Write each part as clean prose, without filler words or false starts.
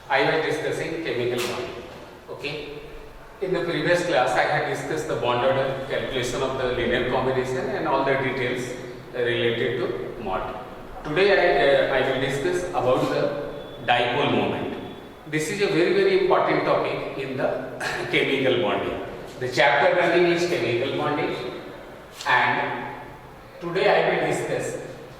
I was discussing chemical bond. Okay. In the previous class, I had discussed the bond order, calculation of the linear combination, and all the details related to mod. Today, I will discuss about the dipole moment. This is a very important topic in the chemical bonding. The chapter running is chemical bonding, and today I will discuss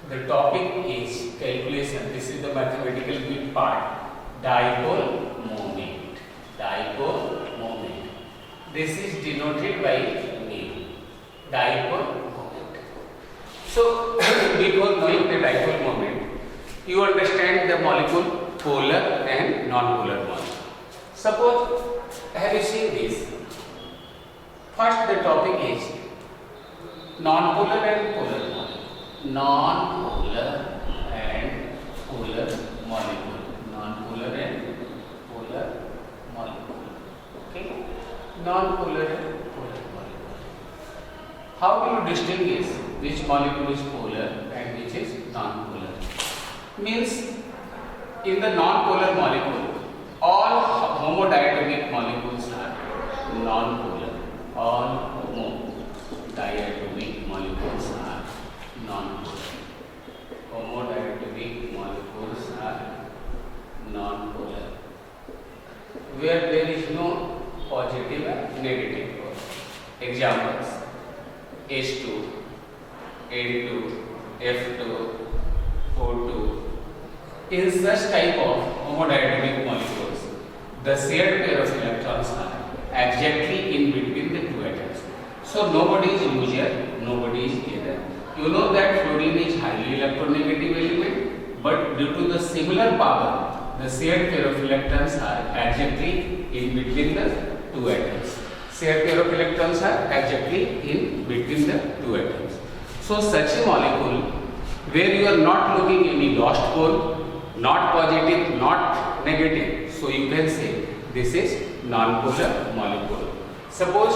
the topic is calculation. This is the mathematical bit part. Dipole moment. Dipole moment. This is denoted by mu. Dipole moment. So, before knowing the dipole moment, you understand the molecule polar and non-polar molecule. Suppose, have you seen this? First, the topic is non-polar and polar molecule. Non-polar and polar molecule. Non-polar and polar molecule. Okay? Non-polar and polar molecule. How do you distinguish which molecule is polar and which is non-polar? Means in the non-polar molecule, all homodiatomic molecules are non-polar. All homodiatomic molecules are non-polar. Homodiatomic molecules are non-polar, where there is no positive and negative pole. Examples: H2, N2, F2, O2. In such type of homodiatomic molecules, the shared pair of electrons are exactly in between the two atoms. So nobody is loser, nobody is either. You know that fluorine is highly electronegative element, but due to the similar power, the shared pair of electrons are exactly in between the two atoms. Shared pair of electrons are exactly in between the two atoms. So such a molecule where you are not looking any lost pole, not positive, not negative, so you can say this is non-polar molecule. Suppose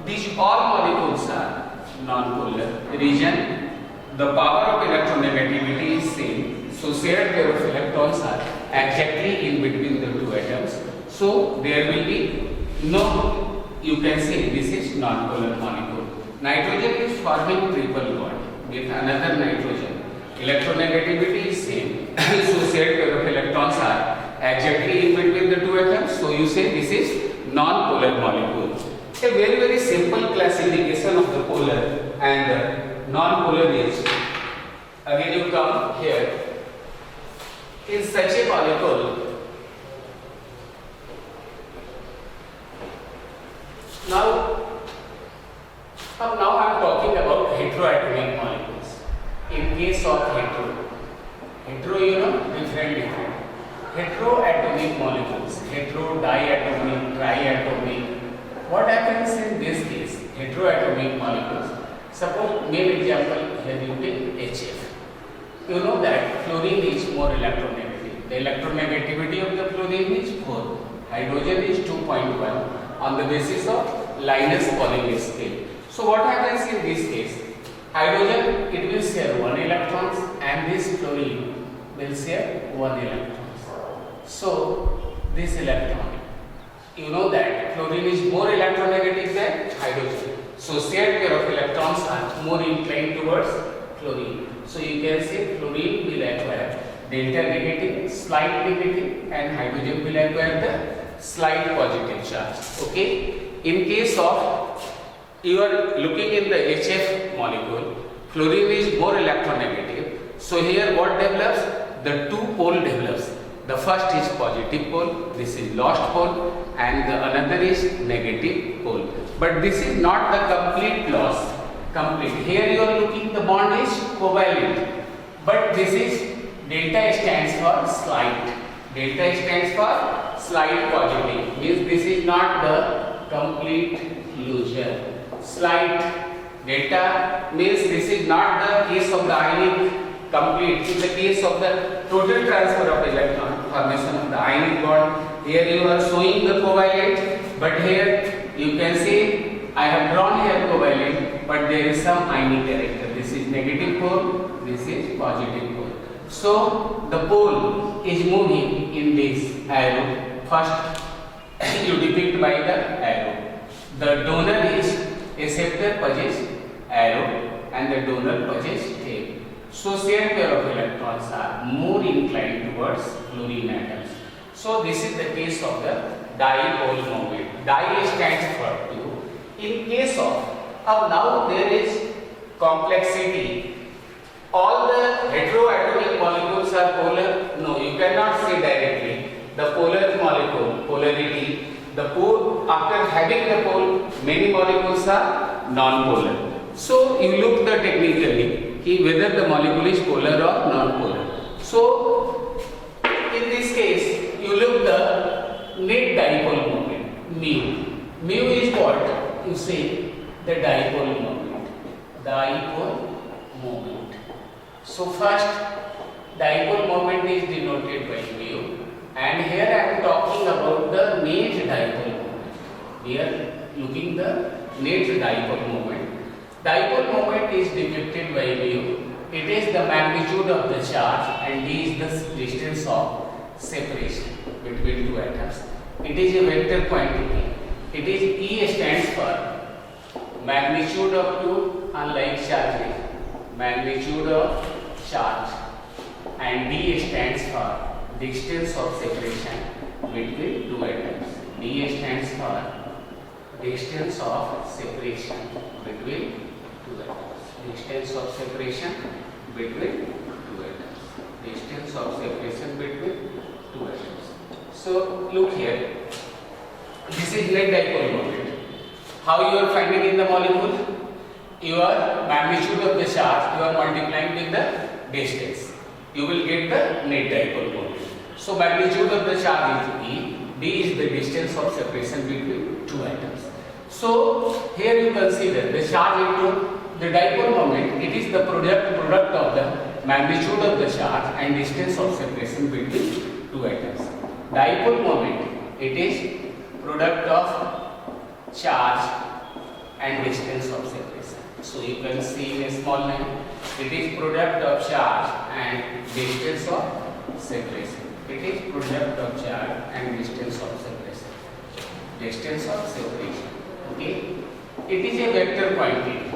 these all molecules are non-polar. Reason, the power of electronegativity is same. So shared pair of electrons are exactly in between the two atoms. So there will be no, you can say this is non-polar molecule. Nitrogen is forming triple bond with another nitrogen. Electronegativity is same. So shared pair of electrons are exactly in between the two atoms. So you say this is non-polar molecule. A very simple classification of the polar and non-polar is, again you come here. In such a molecule, now I am talking about heteroatomic molecules. In case of hetero you know, different. Heteroatomic molecules, hetero, diatomic, triatomic. What happens in this case? Heteroatomic molecules. Suppose main example here you take HF. You know that fluorine is more electronegative. The electronegativity of the fluorine is 4. Hydrogen is 2.1 on the basis of Linus-Pauling scale. So what happens in this case? Hydrogen, it will share 1 electrons and this fluorine will share 1 electrons. So this electron, you know that fluorine is more electronegative than hydrogen. So shared pair of electrons are more inclined towards fluorine. So you can say fluorine will acquire delta negative, slight negative, and hydrogen will acquire the slight positive charge. Okay. In case of you are looking in the HF molecule, fluorine is more electronegative. So here what develops? The two pole develops. The first is positive pole, this is lost pole, and the another is negative pole. But this is not the complete loss. Complete. Here you are looking, the bond is covalent, but this is delta stands for slight. Delta stands for slight positive. Means this is not the complete closure. Slight delta means this is not the case of the ionic complete. In the case of the total transfer of electron, formation of the ionic bond, here you are showing the covalent, but here you can see I have drawn here covalent, but there is some ionic character. This is negative pole, this is positive pole. So the pole is moving in this arrow. First you depict by the arrow. The donor is acceptor possess arrow and the donor possess tail. So shared pair of electrons are more inclined towards fluorine atoms. So this is the case of the dipole moment. Di stands for 2. In case of now there is complexity. All the heteroatomic molecules are polar. No, you cannot say directly. The polar molecule, polarity. The pole, after having the pole, many molecules are non-polar. So you look the technically whether the molecule is polar or non-polar. So in this case, you look the net dipole moment, mu. Mu is what? You say the dipole moment. Dipole moment. So first, dipole moment is denoted by mu. And here I am talking about the net dipole moment. We are looking the net dipole moment. Dipole moment is depicted by mu. It is the magnitude of the charge and d is the distance of separation between two atoms. It is a vector quantity. It is E stands for magnitude of two unlike charges. Magnitude of charge and d stands for distance of separation between two atoms. D stands for distance of separation between two atoms. Distance of separation between two atoms. Distance of separation between two atoms. So look here. This is net dipole moment. How you are finding in the molecule? Your magnitude of the charge you are multiplying with the distance. You will get the net dipole moment. So magnitude of the charge is E, d is the distance of separation between two atoms. So here you consider the charge into the dipole moment. It is the product of the magnitude of the charge and distance of separation between two atoms. Dipole moment, it is product of charge and distance of separation. So you can see in a small line, it is product of charge and distance of separation. It is product of charge and distance of separation. Distance of separation. Okay. It is a vector quantity.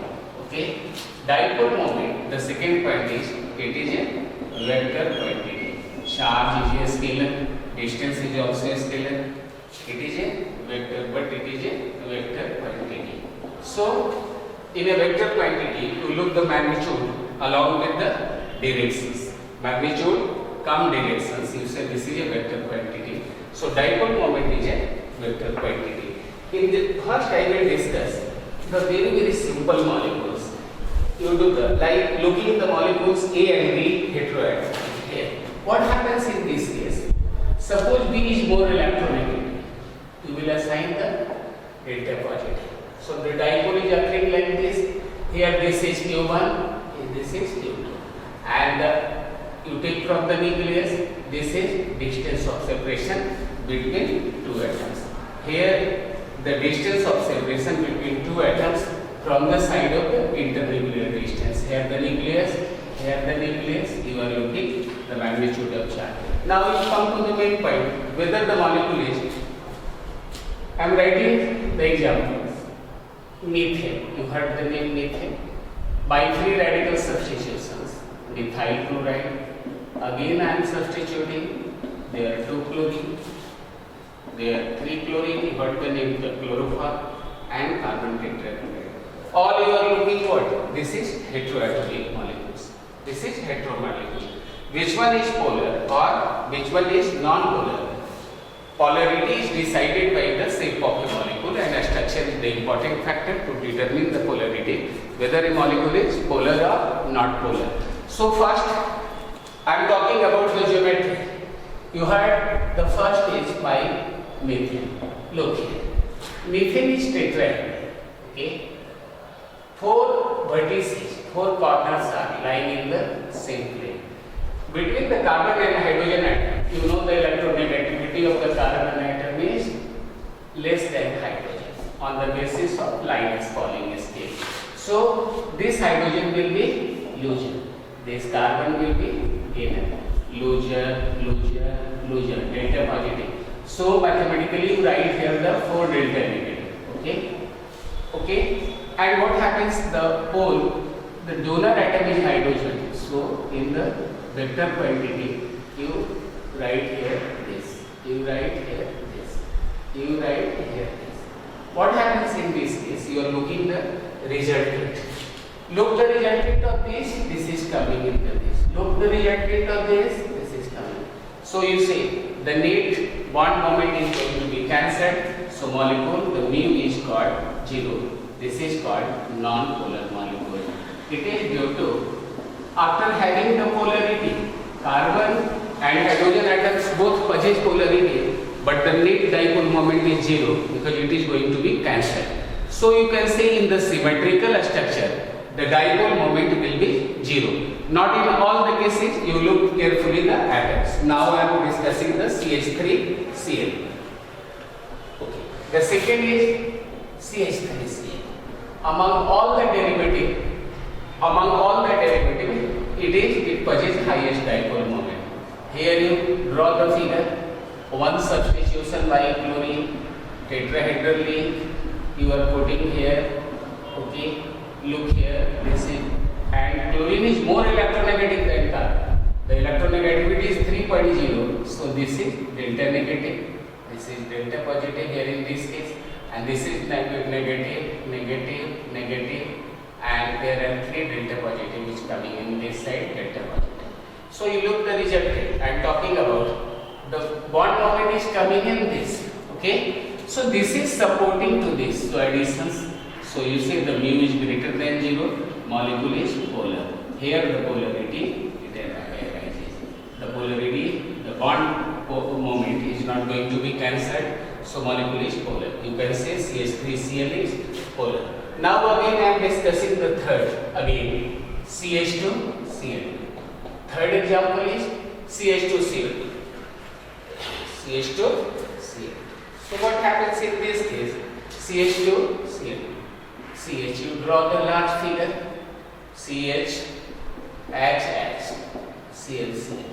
Okay. Dipole moment, the second point is it is a vector quantity. Charge is a scalar, distance is also a scalar. It is a vector, but it is a vector quantity. So in a vector quantity, you look the magnitude along with the directions. Magnitude come directions. You say this is a vector quantity. So dipole moment is a vector quantity. In the first I will discuss the very simple molecules. You do the like looking the molecules A and B heteroatomic. Okay. What happens in this case? Suppose B is more electronegative. You will assign the delta positive. So the dipole is occurring like this. Here this is Q1, this is Q2. And you take from the nucleus, this is distance of separation between two atoms. Here the distance of separation between two atoms from the side of the internuclear distance. Here the nucleus, you are looking the magnitude of charge. Now we come to the main point, whether the molecule is, I am writing the examples. Methane, you heard the name methane. By free radical substitutions, methyl chloride. Again I am substituting, there are 2 chlorine, there are 3 chlorine, you heard the name the chloroform and carbon tetrachloride. All you are looking what? This is heteroatomic molecules. This is heteromolecule. Which one is polar or which one is non-polar? Polarity is decided by the shape of a molecule and structure is the important factor to determine the polarity, whether a molecule is polar or not polar. So first I am talking about the geometry. You heard the first is by methane. Look here. Methane is tetrahedral. Okay. 4 vertices, 4 corners are lying in the same plane. Between the carbon and hydrogen atom, you know the electronegativity of the carbon atom is less than hydrogen on the basis of Linus Pauling scale. So this hydrogen will be looser. this carbon will be gainer. Loser, loser, loser, delta positive. So mathematically you write here the 4 delta negative. Okay? Okay? And what happens? The pole, the donor atom is hydrogen. So in the vector quantity, you write here this. You write here this. You write here this. What happens in this case? You are looking the resultant. Look the resultant of this. This is coming into this. Look the resultant of this. This is coming. So you say the net bond moment is going to be cancelled. So molecule, the mu is called 0. This is called non-polar molecule. It is due to, after having the polarity, carbon and hydrogen atoms both possess polarity, but the net dipole moment is 0 because it is going to be cancelled. So you can say in the symmetrical structure, the dipole moment will be 0. Not in all the cases, you look carefully the atoms. Now I am discussing the CH3Cl. Okay. The second is CH3Cl. Among all the derivative, it possesses highest dipole moment. Here you draw the figure. One substitution by chlorine, tetrahedrally you are putting here. Okay, look here. This is, and chlorine is more electronegative than carbon. The electronegativity is 3.0. So this is delta negative. This is delta positive here in this case. And this is negative, negative, negative, and there are 3 delta positive which coming in this side, delta positive. So you look the resultant. I am talking about the bond moment is coming in this. Okay. So this is supporting to this. So additions. So you say the mu is greater than 0. Molecule is polar. Here the polarity arises. The polarity, the bond moment is not going to be cancelled. So molecule is polar. You can say CH3Cl is polar. Now again I am discussing the third. Again CH2Cl. Third example is CH2Cl. CH2Cl. So what happens in this case? CH2Cl. CH. You draw the large figure. CH, H, Cl, Cl.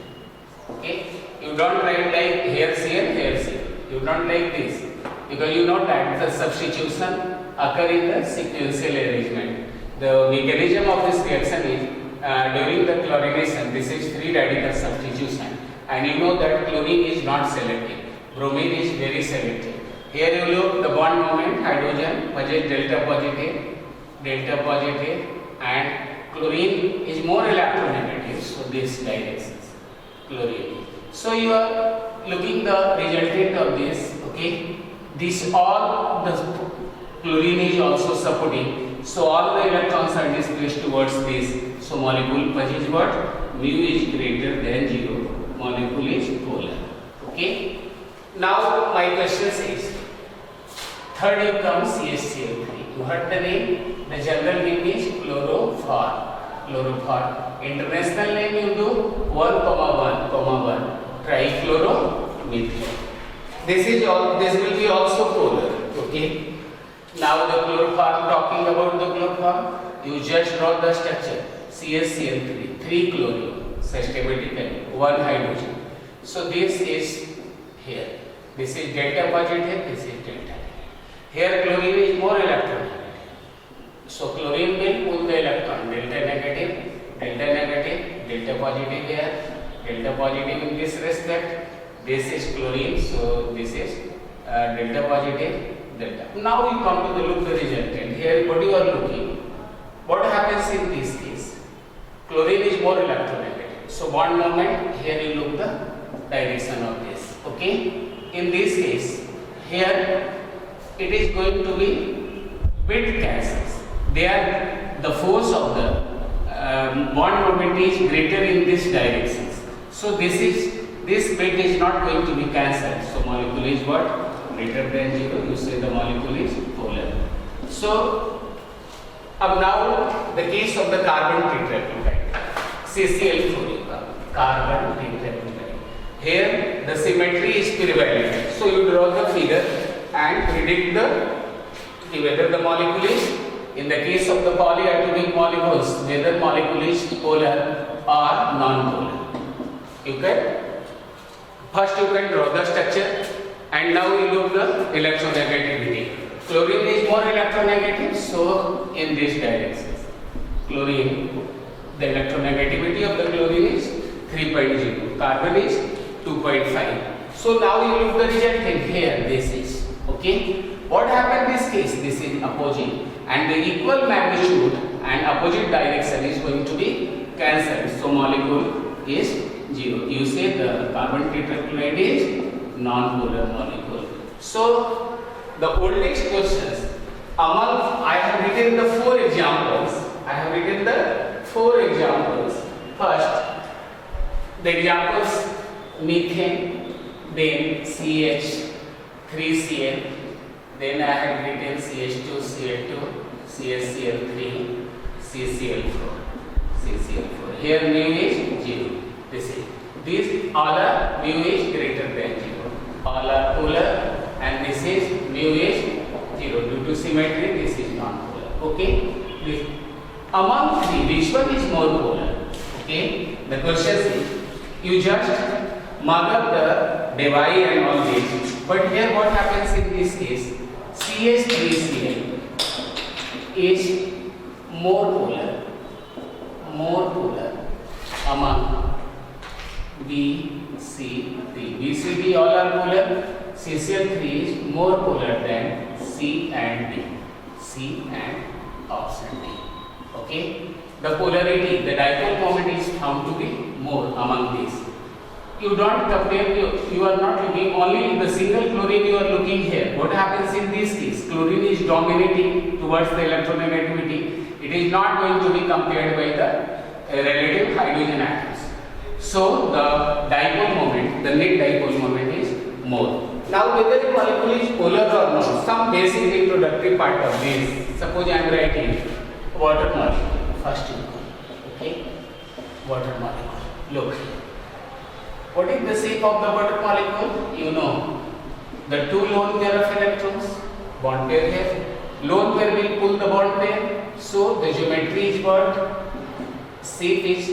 Okay. You don't write like here Cl, here Cl. You don't like this because you know that the substitution occur in the sequential arrangement. The mechanism of this reaction is during the chlorination. This is free radical substitution, and you know that chlorine is not selective. Bromine is very selective. Here you look the bond moment. Hydrogen possesses delta positive, and chlorine is more electronegative. So this direction, chlorine. So you are looking the resultant of this. Okay, this all the chlorine is also supporting. So all the electrons are displaced towards this. So molecule possesses what? Mu is greater than 0. Molecule is polar. Okay. Now my question is, third you come CH3. You heard the name. The general name is chlorophor. Chlorophor. International name you do 1,1,1. Trichloromethyl. This is all. This will be also polar. Okay. Now the chlorophor. Talking about the chlorophor, you just draw the structure. CH3, 3 chlorine, systematically 1 hydrogen. So this is here. This is delta positive. This is delta. Here chlorine is more electronegative. So chlorine will pull the electron. Delta negative, delta positive here. Delta positive in this respect. This is chlorine, so this is delta positive, delta. Now we come to the look the resultant. Here what you are looking, what happens in this case? Chlorine is more electronegative. So bond moment, here you look the direction of this. Okay. In this case, here it is going to be bit cancels. There the force of the bond moment is greater in this direction. So this bit is not going to be cancelled. So molecule is what? Greater than 0. You say the molecule is polar. So now the case of the carbon tetrachloride, CCl4, carbon tetrachloride. Here the symmetry is prevalent. So you draw the figure and predict whether the molecule is in the case of the polyatomic molecules, whether molecule is polar or non-polar. You can draw the structure, and now you look the electronegativity. Chlorine is more electronegative, so in this direction, chlorine, the electronegativity of the chlorine is 3.0, carbon is 2.5. So now you look the result in here, this is, okay. What happened in this case? This is opposite, and the equal magnitude and opposite direction is going to be cancelled. So molecule is 0. You say the carbon tetrachloride is non-polar molecule. So the oldest questions among, I have written the 4 examples. First, the examples methane, then CH3Cl, then I have written CH2Cl2, CHCl3, CCl4. Here mu is 0. These all are mu is greater than 0. All are polar, and this is mu is 0. Due to symmetry, this is non-polar. Okay. Among 3, which one is more polar? Okay. The question is, you just mark up the Debye and all this. But here what happens in this case? CH3Cl is more polar among B, C, D. B, C, D all are polar. CCl3 is more polar than C and D. C and option D. Okay. The polarity, the dipole moment is found to be more among these. You don't compare, you are not looking only in the single chlorine, you are looking here. What happens in this case? Chlorine is dominating towards the electronegativity. It is not going to be compared by the relative hydrogen atoms. So the dipole moment, the net dipole moment is more. Now whether the molecule is polar or not, some basic introductory part of this. Suppose I am writing water molecule. First you go. Okay? Water molecule. Look. What is the shape of the water molecule? You know. The 2 lone pair of electrons, bond pair here. Lone pair will pull the bond pair. So the geometry is what? Shape is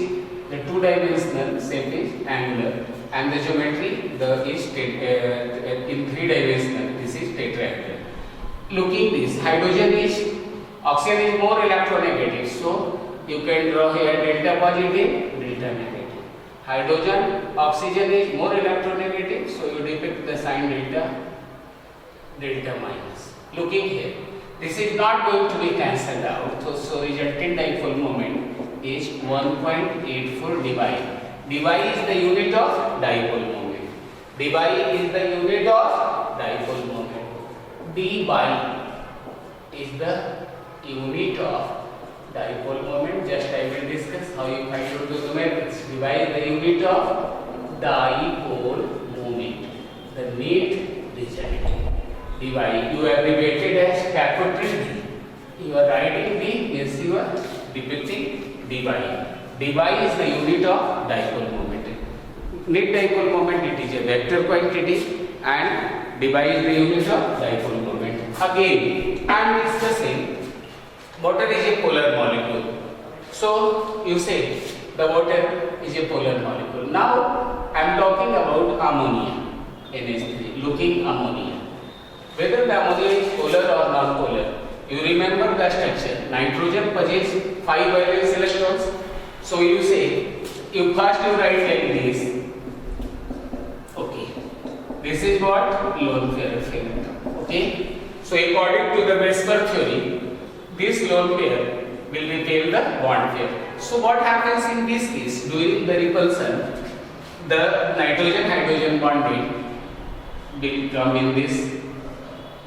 the 2-dimensional, shape is angular, and the geometry in 3-dimensional. This is tetrahedral. Looking this, oxygen is more electronegative, so you can draw here delta positive, delta negative. Oxygen is more electronegative, so you depict the sign delta minus. Looking here, this is not going to be cancelled out, so resultant dipole moment is 1.84 debye. Debye is the unit of dipole moment. Debye is the unit of dipole moment. Debye is the unit of dipole moment. Just I will discuss how you find out the numerics. Debye is the unit of dipole moment. The net result. Debye, you abbreviated as capital D. You are writing D, yes you are depicting debye. Debye is the unit of dipole moment. Net dipole moment, it is a vector quantity, and debye is the unit of dipole moment. Again, I am discussing water is a polar molecule. So you say the water is a polar molecule. Now I am talking about ammonia, NH3, looking ammonia. Whether the ammonia is polar or non-polar, you remember the structure. Nitrogen possesses 5 valence electrons. So you say, you write like this. Okay. This is what? Lone pair of electron. Okay. So according to the Vesper theory, this lone pair will repel the bond pair. So what happens in this case? During the repulsion, the nitrogen-hydrogen bonding will come in this.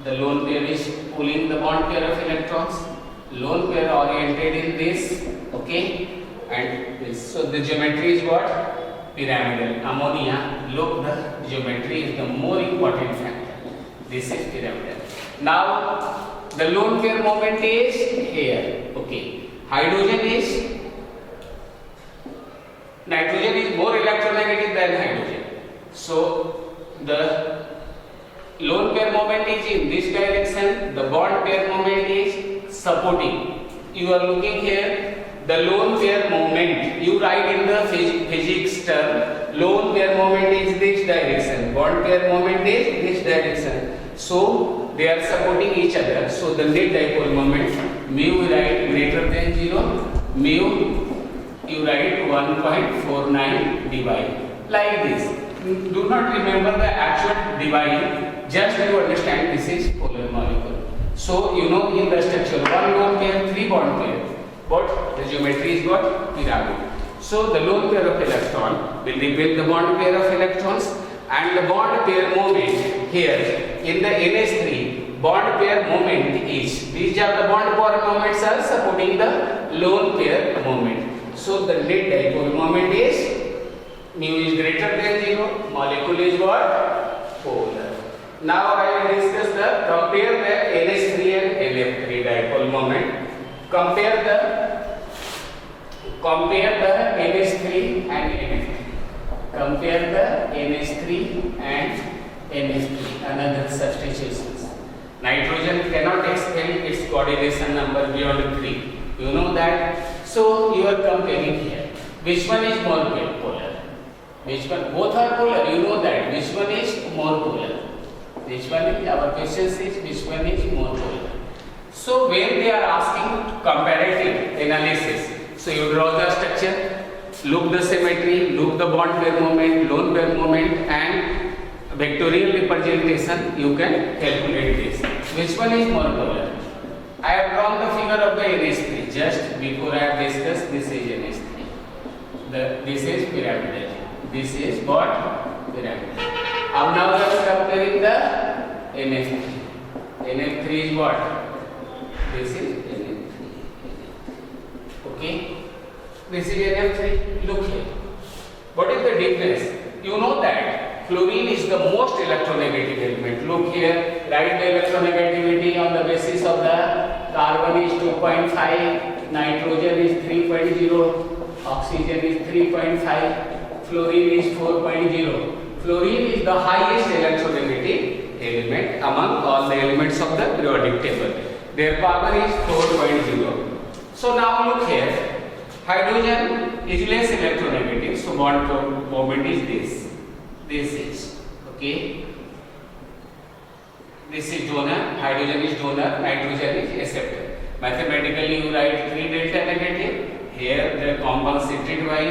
The lone pair is pulling the bond pair of electrons. Lone pair oriented in this, okay, and this. So the geometry is what? Pyramidal. Ammonia, look, the geometry is the more important factor. This is pyramidal. Now the lone pair moment is here, okay. Nitrogen is more electronegative than hydrogen. So the lone pair moment is in this direction, the bond pair moment is supporting you are looking here, the lone pair moment, you write in the physics term, lone pair moment is this direction, bond pair moment is this direction. So they are supporting each other. So the net dipole moment, mu you write greater than 0, mu you write 1.49 divide, like this. Do not remember the actual divide, just you understand this is polar molecule. So you know in the structure, one lone pair, 3 bond pair, but the geometry is what? Pyramid. So the lone pair of electron will repel the bond pair of electrons, and the bond pair moment here in the NH3, bond pair moment is, these are the bond pair moments are supporting the lone pair moment. So the net dipole moment is mu is greater than 0, molecule is what? Polar. Now I will discuss the compare the NH3 and NF3 dipole moment. Compare the NH3 and NF3. Compare the NH3 and NH3. Another substitutions. Nitrogen cannot expel its coordination number beyond 3. You know that. So you are comparing here. Which one is more polar? Which one? Both are polar. You know that. Which one is more polar? Which one is? Our question is which one is more polar? So when they are asking comparative analysis, so you draw the structure, look the symmetry, look the bond pair moment, lone pair moment, and vectorial representation. You can calculate this. Which one is more polar? I have drawn the figure of the NH3 just before I have discussed. This is NH3. This is pyramidal. This is what? Pyramidal. Now let us comparing the NF3. NF3 is what? This is NF3. Okay? This is NF3. Look here. What is the difference? You know that fluorine is the most electronegative element. Look here. Write the electronegativity on the basis of the carbon is 2.5, nitrogen is 3.0, oxygen is 3.5, fluorine is 4.0. Fluorine is the highest electronegative element among all the elements of the periodic table. Their power is 4.0. So now look here. Hydrogen is less electronegative, so bond moment is this. This is okay. This is donor. Hydrogen is donor. Nitrogen is acceptor. Mathematically, you write 3 delta negative. Here the compensated by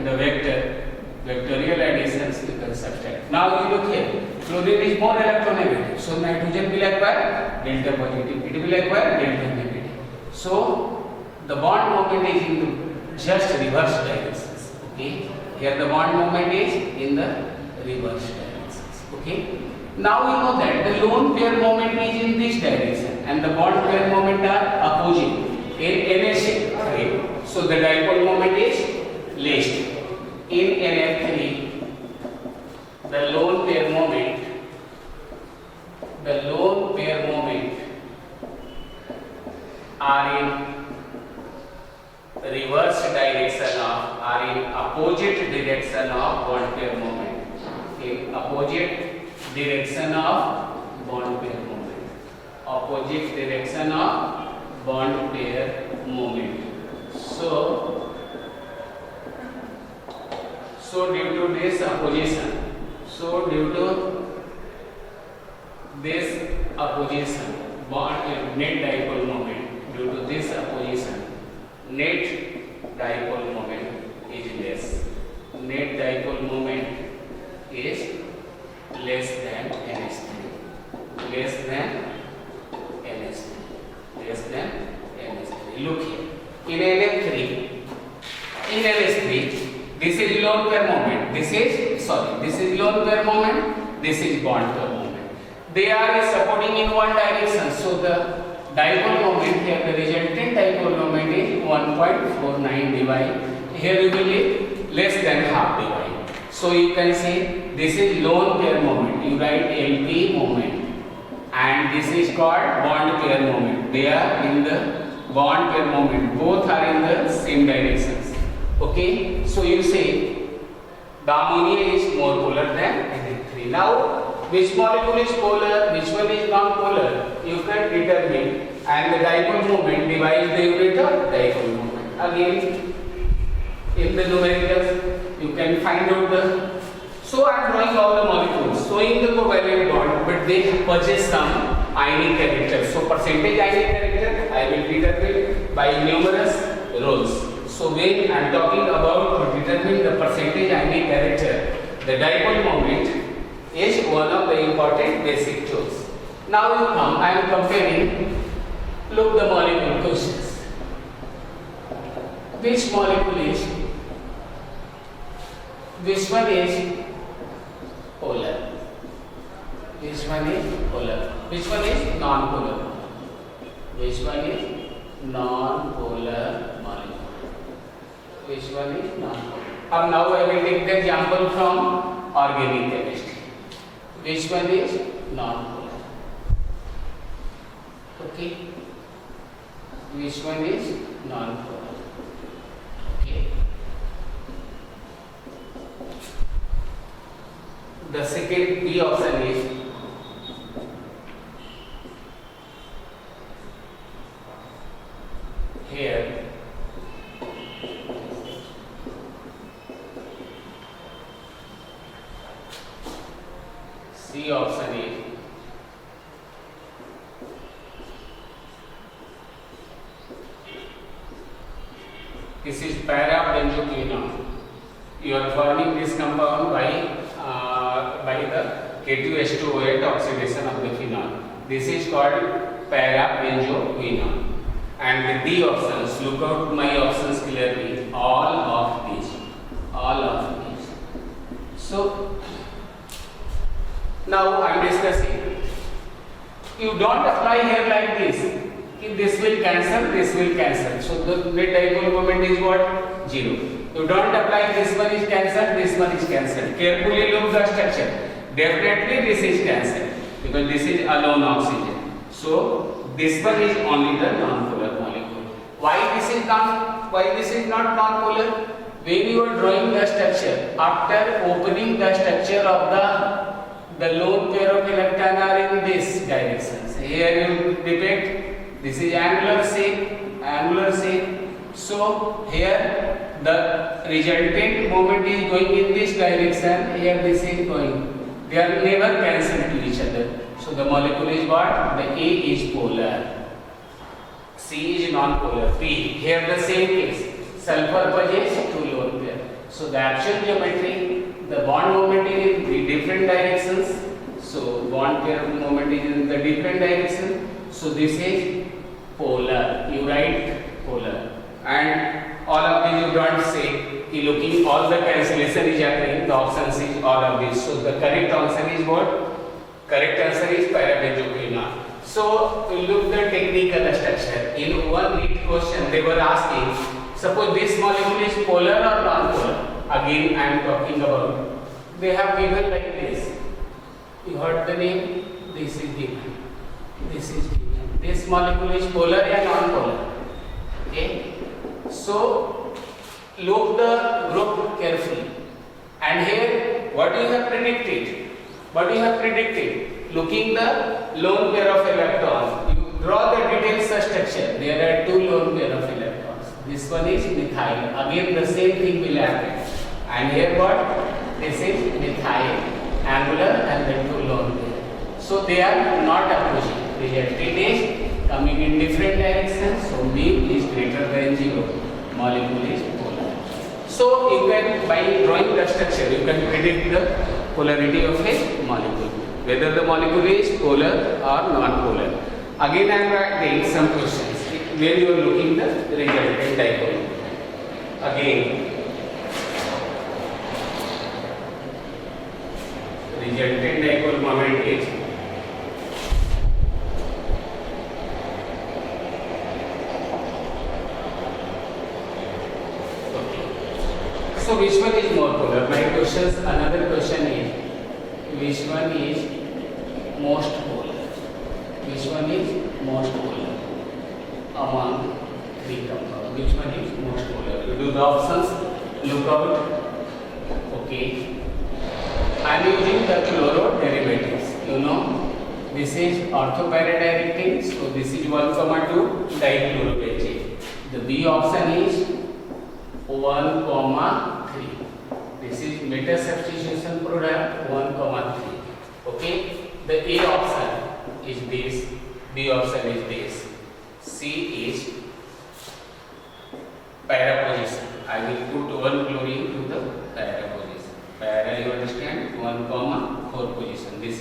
the vector. Vectorial additions you can subtract. Now you look here. Fluorine is more electronegative. So nitrogen will acquire delta positive. It will acquire delta negative. So the bond moment is in the just reverse directions. Okay. Here the bond moment is in the reverse directions. Okay. Now you know that the lone pair moment is in this direction and the bond pair moment are opposite in NH3. So the dipole moment is less. In NF3, the lone pair moment are in reverse direction of, are in opposite direction of bond pair moment. In opposite direction of bond pair moment. Opposite direction of bond pair moment. So due to this opposition, bond net dipole moment, due to this opposition, net dipole moment is less. Net dipole moment is less than NH3. Less than NH3. Less than NH3. Look here. In NH3, this is lone pair moment. This is lone pair moment. This is bond pair moment. They are supporting in one direction. So the dipole moment here, the resultant dipole moment is 1.49 divide. Here you will get less than half divide. So you can say this is lone pair moment. You write LP moment, and this is called bond pair moment. They are in the bond pair moment. Both are in the same directions. Okay, so you say the ammonia is more polar than NH3. Now, which molecule is polar, which one is non-polar? You can determine and the dipole moment divides the unit of dipole moment. Again, in the numericals, you can find out the. So I am drawing all the molecules, showing the covalent bond, but they possess some ionic character. So percentage ionic character I will determine by numerous rules. So when I am talking about to determine the percentage ionic character, the dipole moment is one of the important basic tools. Now you come, I am comparing, look the molecule questions. Which molecule is, which one is polar? Which one is polar? Which one is non-polar? Which one is non-polar molecule? Which one is non-polar? Now I will take the example from organic chemistry. Which one is non-polar? Okay. Which one is non-polar? Okay. The second B option is here. C option is this is para-benzoquinone. You are forming this compound by the K2H2O8 oxidation of the phenol. This is called para-benzoquinone. And the D options, look out my options clearly. All of these. So now I am discussing. You don't apply here like this. If this will cancel, this will cancel. So the net dipole moment is what? 0. You don't apply this one is cancelled, this one is cancelled. Carefully look the structure. Definitely this is cancelled because this is alone oxygen. So this one is only the non-polar molecule. Why this is not non-polar? When you are drawing the structure, after opening the structure of the lone pair of electron are in this direction. So here you depict this is angular shape. So here the resultant moment is going in this direction. Here this is going. They are never cancelled to each other. So the molecule is what? The A is polar. C is non-polar. P. Here the same case. Sulfur possesses two lone pair. So the actual geometry, the bond moment is in the different directions. So bond pair moment is in the different direction. So this is polar. You write polar. And all of these you don't say. Looking all the cancellation is happening. The options is all of these. So the correct answer is what? Correct answer is para-benzoquinone. So look the technical structure. In one neat question they were asking. Suppose this molecule is polar or non-polar. Again I am talking about. They have given like this. You heard the name? This is given. This is given. This molecule is polar or non-polar. Okay. So look the group carefully. And here what you have predicted? Looking the lone pair of electrons. You draw the detailed structure. There are two lone pair of electrons. This one is methyl. Again the same thing will happen. And here what? This is methyl, angular and then two lone pair. So they are not approaching. Resultant is coming in different directions. So mu is greater than 0. Molecule is polar. So you can, by drawing the structure, you can predict the polarity of a molecule. Whether the molecule is polar or non-polar. Again I am writing some questions. Where you are looking the resultant dipole. Again, resultant dipole moment is okay. So which one is more polar? My questions. Another question is which one is most polar? Which one is most polar? Among the compounds, which one is most polar? You do the options, look out. Okay. I am using the chloro derivatives. You know, This is ortho-para-directing, so this is 1, 2 dichlorobenzene. The B option is 1, 3. This is meta substitution product 1, 3. Okay. The A option is this. B option is this. C is para position. I will put 1 chlorine to the para position. Para, you understand? 1, 4 position. This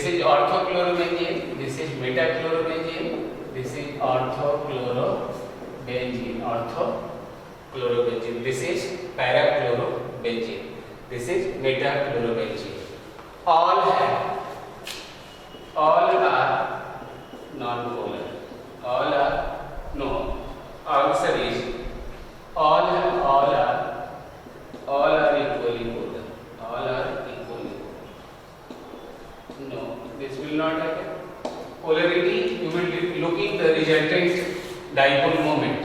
is orthochlorobenzene. This is metachlorobenzene. This is orthochlorobenzene. Orthochlorobenzene. This is parachlorobenzene. This is metachlorobenzene. All are non-polar. All are no. Answer is all are equally polar. All are equally polar. No, this will not happen. Polarity, you will be looking the resultant dipole moment,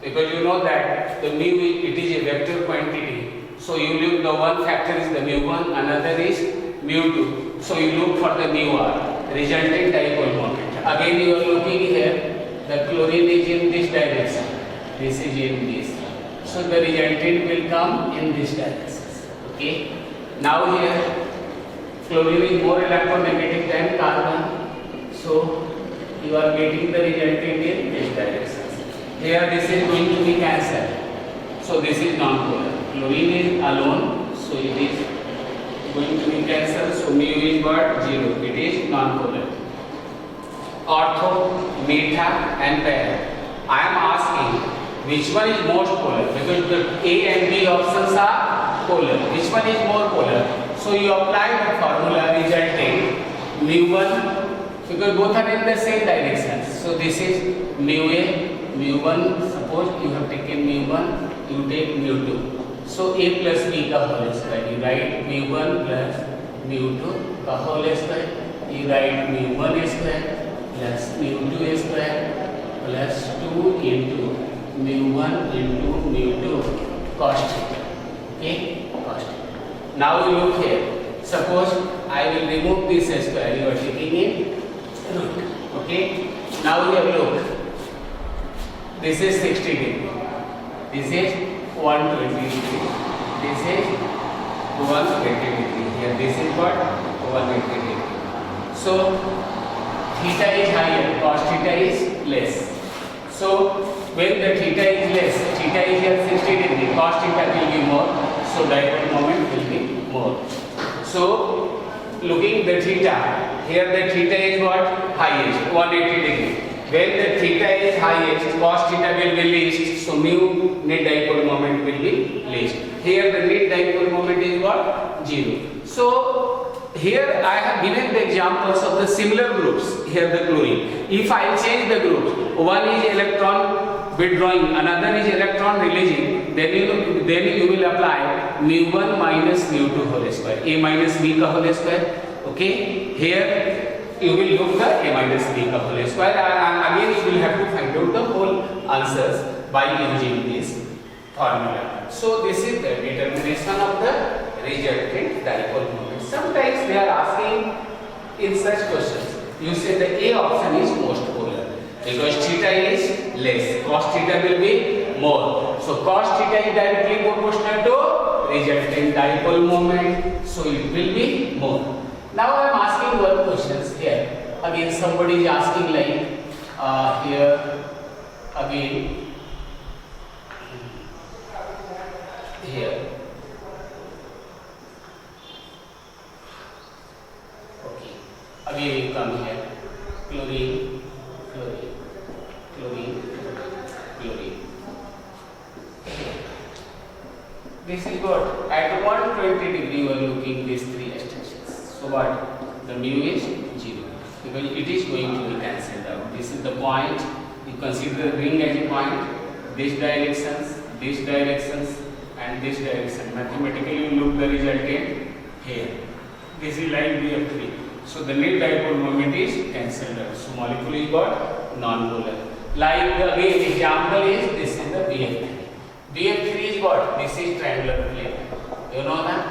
because you know that the mu it is a vector quantity. So you look, the one factor is the mu1, another is mu2. So you look for the mu r, resultant dipole moment. Again you are looking here. The chlorine is in this direction. This is in this. So the resultant will come in this direction. Okay. Now here chlorine is more electronegative than carbon. So you are getting the resultant in this direction. Here this is going to be cancelled. So this is non-polar. Chlorine is alone. So it is going to be cancelled. So mu is what? 0. It is non-polar. Ortho, meta and para. I am asking which one is most polar, because the A and B options are polar. Which one is more polar? So you apply the formula resulting mu1, because both are in the same direction. So this is mu A, mu1. Suppose you have taken mu1, you take mu2. So A plus B का whole square. You write mu1 plus mu2 का whole square. You write mu1 square plus mu2 square plus 2 into mu1 into mu2 cos theta. Okay, cos theta. Now you look here. Suppose I will remove this square. You are taking it root. Okay. Now you look. This is 60 degree. This is 120 degree. This is 120 degree. Here this is what? 180 degree. So theta is higher, cos theta is less. So when the theta is less, theta is here 60 degree, cos theta will be more, so dipole moment will be more. So looking the theta, here the theta is what? Highest, 180 degree. When the theta is highest, cos theta will be least, so mu net dipole moment will be least. Here the net dipole moment is what? 0. So here I have given the examples of the similar groups. Here the chlorine. If I change the groups, one is electron withdrawing, another is electron releasing, then you will apply mu1 minus mu2 whole square, A minus B ka whole square. Okay. Here you will look the A minus B ka whole square, and again you will have to find out the whole answers by using this formula. So this is the determination of the resultant dipole moment. Sometimes they are asking in such questions, you say the A option is most polar because theta is less, cos theta will be more. So cos theta is directly proportional to resultant dipole moment, so it will be more. Now I am asking one question here. Again somebody is asking like here again here. Again you come here, chlorine, chlorine, chlorine, chlorine. This is what? At 120 degree you are looking these three extensions. So what? The mu is 0, because it is going to be cancelled out. This is the point. You consider the ring as a point. This directions, and this direction. Mathematically you look the resultant here. This is like BF3. So the net dipole moment is cancelled out. So molecule is got non-polar. Like the again example is this is the BF3. BF3 is what? This is triangular plane. You know that?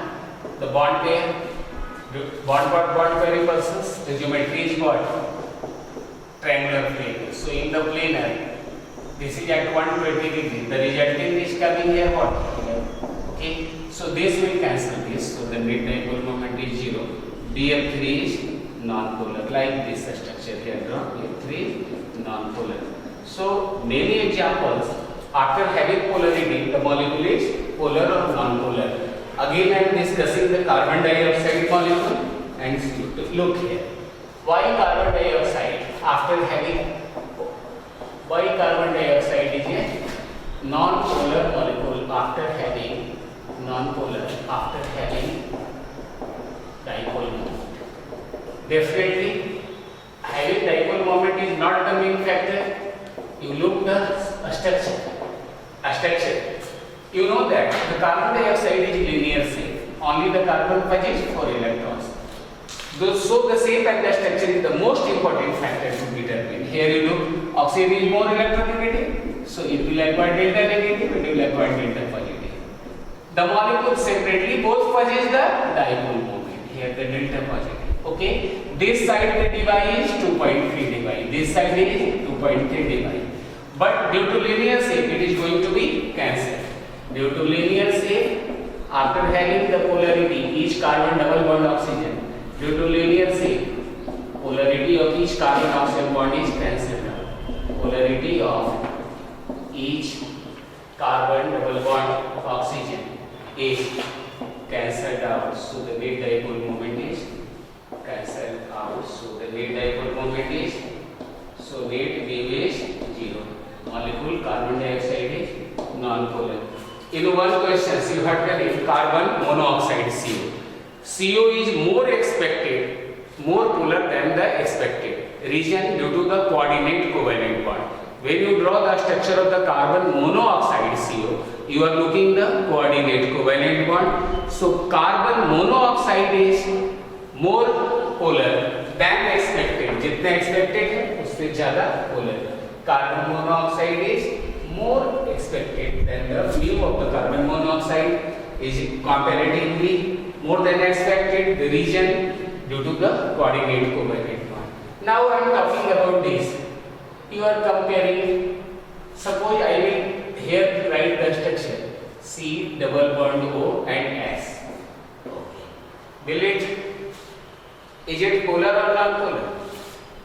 The bond pair What peripulses? The geometry is what? Triangular plane. So in the planar, this is at 120 degree. The resulting is coming here what? Okay. So this will cancel this. So the net dipole moment is 0. BF3 is non-polar, like this structure here drawn. BF3 is non-polar. So many examples. After having polarity, the molecule is polar or non-polar. Again, I am discussing the carbon dioxide molecule, and look here. Why carbon dioxide? After having, why carbon dioxide is a non-polar molecule after having non-polar after having dipole moment? Definitely, having dipole moment is not the main factor. You look the structure. You know that the carbon dioxide is linear shape. Only the carbon possesses 4 electrons. So the shape and the structure is the most important factor to determine. Here you look, oxygen is more electronegative, so it will acquire delta negative, it will acquire delta positive. The molecules separately both possess the dipole moment. Here the delta positive. Okay, this side the dY is 2.3 dY. This side is 2.3 dY. But due to linear shape, it is going to be cancelled. Due to linear shape, after having the polarity, each carbon double bond oxygen, due to linear shape, polarity of each carbon oxygen bond is cancelled out. Polarity of each carbon double bond oxygen is cancelled out. So the net dipole moment is cancelled out. So the net dipole moment is, so net wave is 0. Molecule carbon dioxide is non-polar. In one question, you had the name carbon monoxide CO. CO is more polar than the expected region due to the coordinate covalent bond. When you draw the structure of the carbon monoxide CO, you are looking the coordinate covalent bond. So carbon monoxide is more polar than expected. जितना expected है उससे ज़्यादा polar. Carbon monoxide is more expected than the mu of the carbon monoxide is comparatively more than expected the region due to the coordinate covalent bond. Now I am talking about this. You are comparing, suppose I will here write the structure C double bond O and S. Will it, is it polar or non-polar?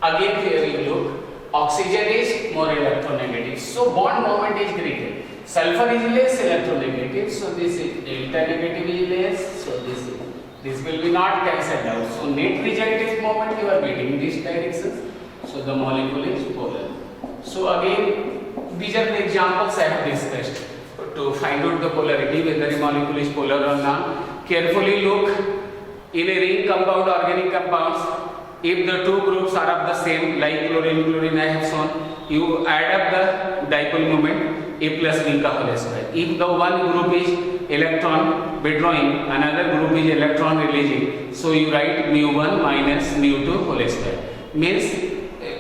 Again here you look. Oxygen is more electronegative, so bond moment is greater. Sulfur is less electronegative, so this is delta negative is less, so this will be not cancelled out. So net resultant moment you are getting this direction, so the molecule is polar. So again, these are the examples I have discussed to find out the polarity, whether the molecule is polar or not. Carefully look in a ring compound, organic compounds. If the two groups are of the same, like chlorine I have shown, you add up the dipole moment A plus B का whole square. If the one group is electron withdrawing, another group is electron releasing, so you write mu1 minus mu2 whole square. Means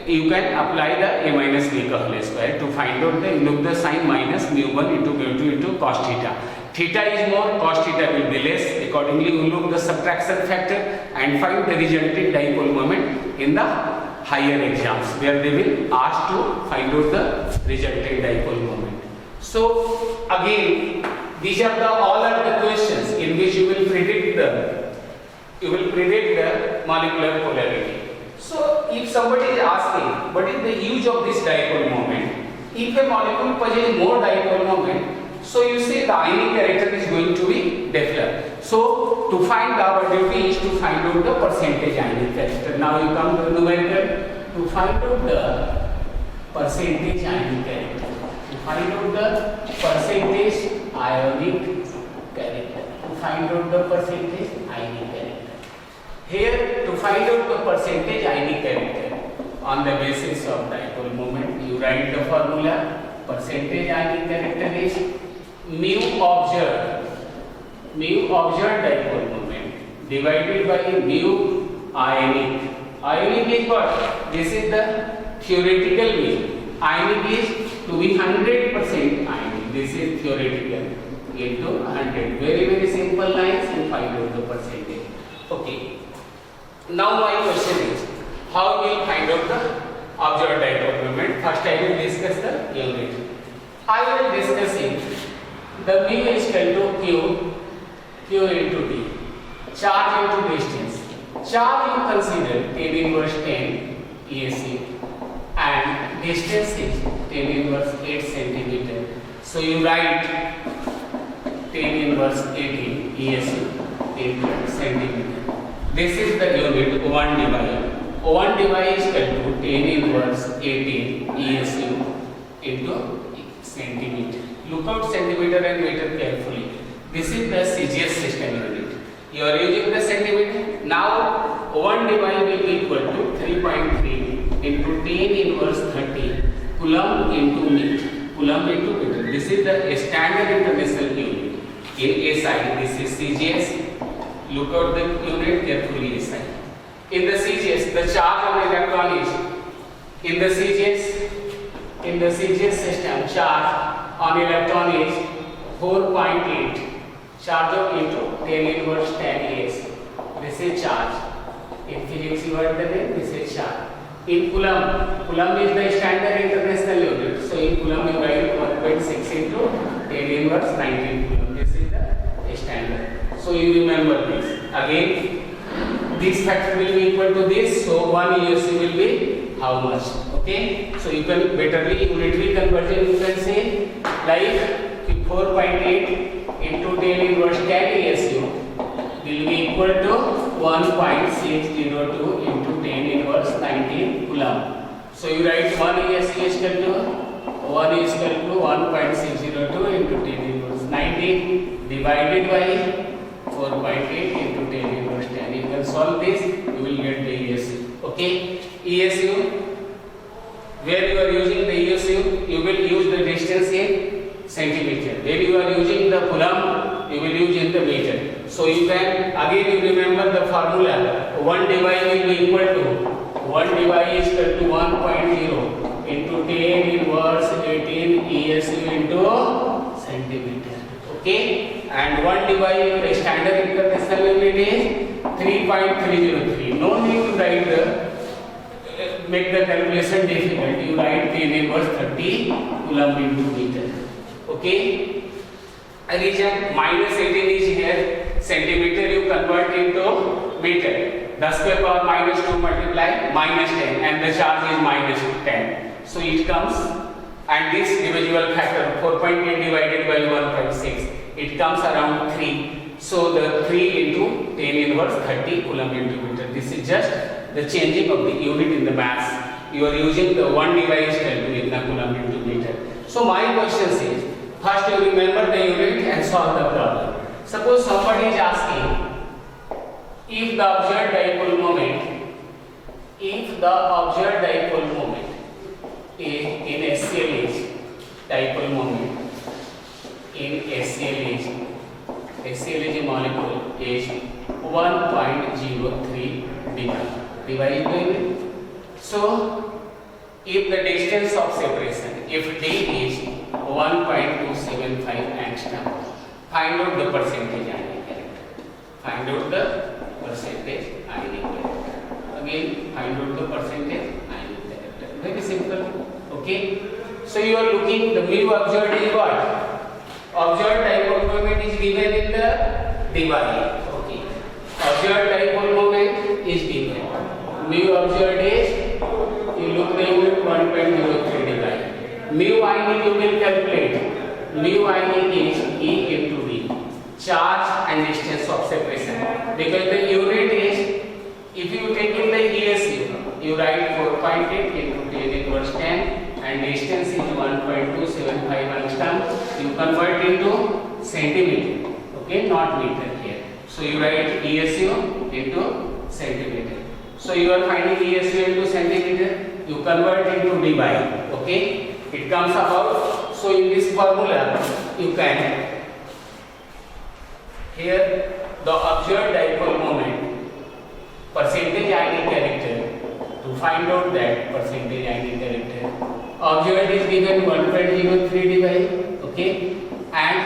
you can apply the A minus B का whole square to find out the, look the sign minus mu1 into mu2 into cos theta. Theta is more, cos theta will be less. Accordingly, you look the subtraction factor and find the resultant dipole moment in the higher exams, where they will ask to find out the resultant dipole moment. So again, these are the all are the questions in which you will predict the molecular polarity. So if somebody is asking what is the use of this dipole moment, if a molecule possesses more dipole moment, so you say the ionic character is going to be Doppler. So to find our duty is to find out the percentage ionic character. Now you come to the numerical to find out the percentage ionic character. To find out the percentage ionic character. To find out the percentage ionic character. Here to find out the percentage ionic character on the basis of dipole moment, you write the formula. Percentage ionic character is mu observed dipole moment divided by mu ionic. Ionic is what? This is the theoretical mu. Ionic is to be 100% ionic. This is theoretical into 100. Very simple lines and find out the percentage. Okay. Now my question is, how we will find out the observed dipole moment? First I will discuss the unit. I will discuss it. The mu is equal to q into d. Charge into distance. Charge you consider 10 inverse 10 ESU and distance is 10 inverse 8 centimeter. So you write 10 inverse 18 ESU in centimeter. This is the unit 1 divided. 1 divided is equal to 10 inverse 18 ESU into centimeter. Look out centimeter and meter carefully. This is the CGS system unit. You are using the centimeter. Now 1 divided will be equal to 3.3 into 10 inverse 30 coulomb into meter. Coulomb into meter. This is the standard international unit. In SI, this is CGS. Look out the unit carefully. SI. In the CGS, the charge of electron is in the CGS system. Charge on electron is 4.8. Charge of into 10 inverse 10 is. This is charge. In physics, you heard the name. This is charge. In coulomb, coulomb is the standard international unit. So in coulomb, you write 1.6 into 10 inverse 19 coulomb. This is the standard. So you remember this. Again, this factor will be equal to this. So 1 ESU will be how much? Okay. So you can betterly unitary conversion. You can say like 4.8 into 10 inverse 10 ESU will be equal to 1.602 into 10 inverse 19 coulomb. So you write 1 ESU is equal to 1 is equal to 1.602 into 10 inverse 19 divided by 4.8 into 10 inverse 10. You can solve this, you will get the ESU. Okay, ESU, where you are using the ESU, you will use the distance in centimeter. Where you are using the coulomb, you will use in the meter. So you can, again you remember the formula, 1 divided will be equal to, 1 divided is equal to 1.0 into 10 inverse 18 ESU into centimeter. Okay, and 1 divided the standard international unit is 3.303. No need to write the make the calculation difficult. You write 10 inverse 30 coulomb into meter. Okay, region minus 18 is here. Centimeter you convert into meter. 10 to the power minus 2 multiply minus 10 and the charge is minus 10. So it comes, and this divisible factor 4.8 divided by 1.6, it comes around 3. So the 3 into 10 inverse 30 coulomb into meter. This is just the changing of the unit in the mass. You are using the 1 device calculation coulomb into meter. So my question is, first you remember the unit and solve the problem. Suppose somebody is asking, if the observed dipole moment, in SCL is dipole moment, in SCL is a molecule is 1.03 divided by. So if the distance of separation, if d is 1.275 angstrom, find out the percentage ionic character. Find out the percentage ionic character. Again, find out the percentage ionic character. Very simple. Okay. So you are looking, the mu observed is what? Observed dipole moment is given in the divide. Okay. Observed dipole moment is given. Mu observed is, you look the unit 1.03 divide. Mu ionic you will calculate. Mu ionic is E into D. Charge and distance of separation. Because the unit is, if you take in the ESU, you write 4.8 into 10 inverse 10. And distance is 1.275 angstrom. You convert into centimeter. Okay, not meter here. So you write ESU into centimeter. So you are finding ESU into centimeter. You convert into divide. Okay, it comes about. So in this formula, you can here the observed dipole moment percentage ionic character. To find out that percentage ionic character, observed is given 1.03 divide, okay, and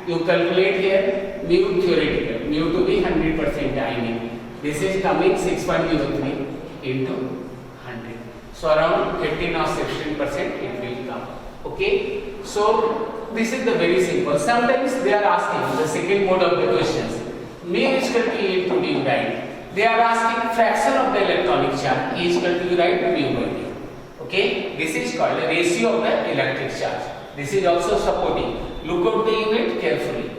you calculate here mu theoretical, mu to be 100% ionic. This is coming 6.03 into 100. So around 15 or 16% it will come. Okay. So this is the very simple. Sometimes they are asking the second mode of the questions. Mu is equal to E into d, right? They are asking fraction of the electronic charge E is equal to, right, mu by d. Okay. This is called the ratio of the electric charge. This is also supporting. Look out the unit carefully.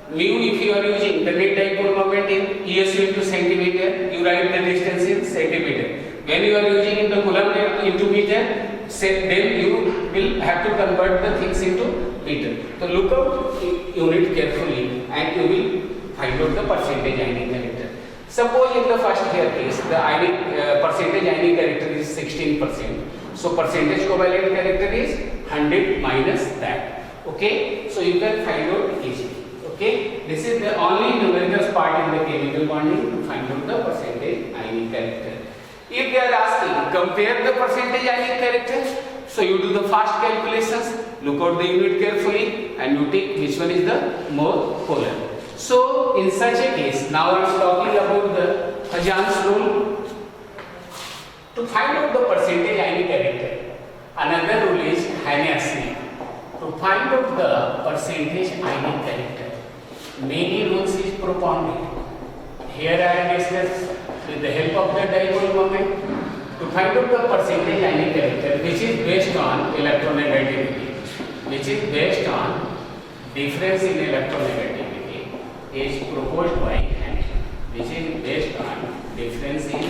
Mu, if you are using the net dipole moment in ESU into centimeter, you write the distance in centimeter. When you are using in the coulomb into meter, then you will have to convert the things into meter. So look out unit carefully and you will find out the percentage ionic character. Suppose in the first here case, the ionic percentage ionic character is 16%. So percentage covalent character is 100 minus that. Okay, so you can find out easily. Okay, this is the only numerical part in the chemical bonding to find out the percentage ionic character. If they are asking compare the percentage ionic character, so you do the fast calculations, look out the unit carefully and you take which one is the more polar. So in such a case, now I am talking about the Pajan's rule. To find out the percentage ionic character, another rule is Hane-Smith. To find out the percentage ionic character, many rules is propounded. Here I have discussed with the help of the dipole moment to find out the percentage ionic character, which is based on electronegativity, which is based on difference in electronegativity, is proposed by Hane, which is based on difference in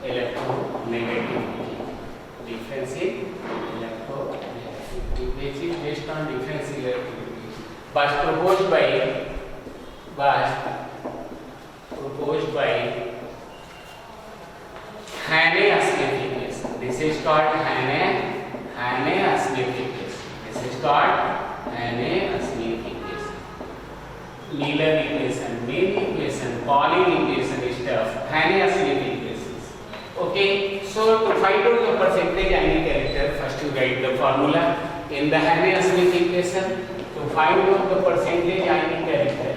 electronegativity, difference in electronegativity, which is based on difference in electronegativity, was proposed by Hane-Smith equation. This is called Hane-Smith equation. This is called Hane-Smith equation. Miller equation, Main equation, Pauling equation stuff, Hane-Smith equations. Okay, so to find out the percentage ionic character, first you write the formula in the Hane-Smith equation. To find out the percentage ionic character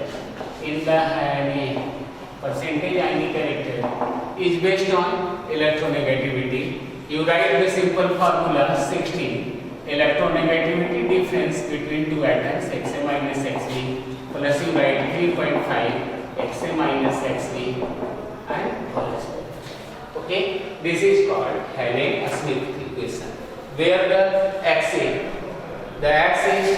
in the Hane, percentage ionic character is based on electronegativity. You write the simple formula 16. Electronegativity difference between two atoms Xa minus Xv plus you write 3.5 Xa minus Xv and whole square. Okay, this is called Hane-Smith equation, where the X is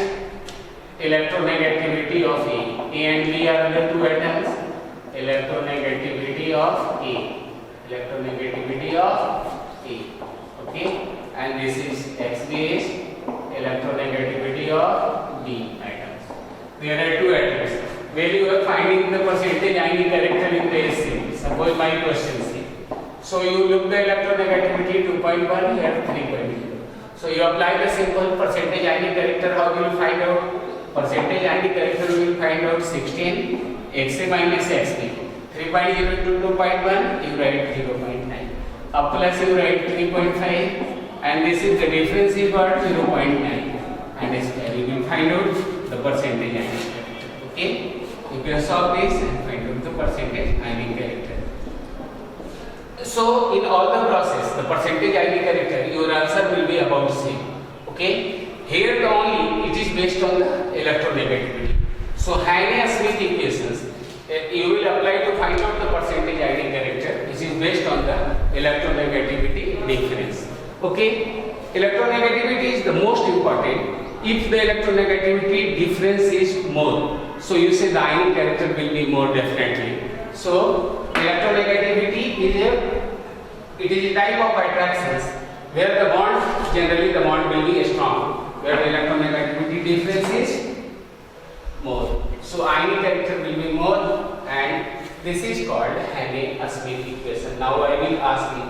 electronegativity of A and B are the two atoms. Electronegativity of A, electronegativity of A. Okay, and this is Xb is electronegativity of B atoms. There are two atoms. Where you are finding the percentage ionic character in the SC. Suppose my question is. So you look the electronegativity 2.1 here 3.0. So you apply the simple percentage ionic character. How will you find out? Percentage ionic character you will find out 16 Xa minus Xb. 3.0 to 2.1 you write 0.9. Up plus you write 3.5 and this is the difference is what 0.9 and this you will find out the percentage ionic character. Okay, you can solve this and find out the percentage ionic character. So in all the process, the percentage ionic character, your answer will be about same. Okay, here the only it is based on the electronegativity. So Hane-Smith equations you will apply to find out the percentage ionic character, which is based on the electronegativity difference. Okay, electronegativity is the most important. If the electronegativity difference is more, so you say the ionic character will be more definitely. So electronegativity is a type of attractions where the bond, generally the bond will be strong, where the electronegativity difference is more. So ionic character will be more, and this is called Hane-Smith equation. Now I will ask you,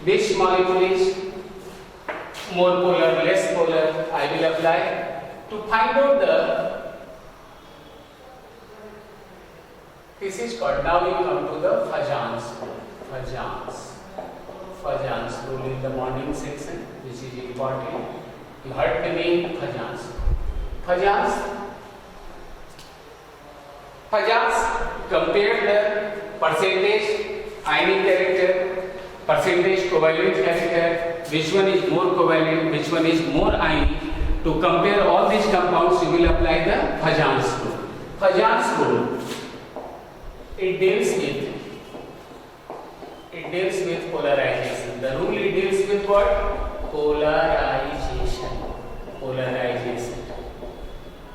which molecule is more polar, less polar? I will apply to find out the. This is called. Now we come to the Pajan's rule in the bonding section, which is important. You heard the name Pajan's compared the percentage ionic character, percentage covalent character, which one is more covalent, which one is more ionic. To compare all these compounds, you will apply the Fajans rule. Fajans rule, it deals with polarization. The rule it deals with what? Polarization.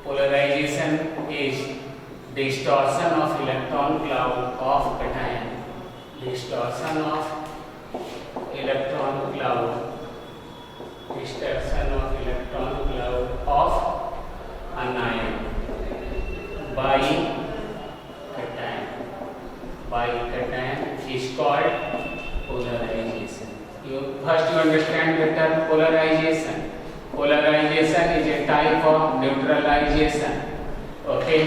Polarization is distortion of electron cloud of cation. Distortion of electron cloud of anion by cation is called polarization. First you understand the term polarization. Polarization is a type of neutralization. Okay,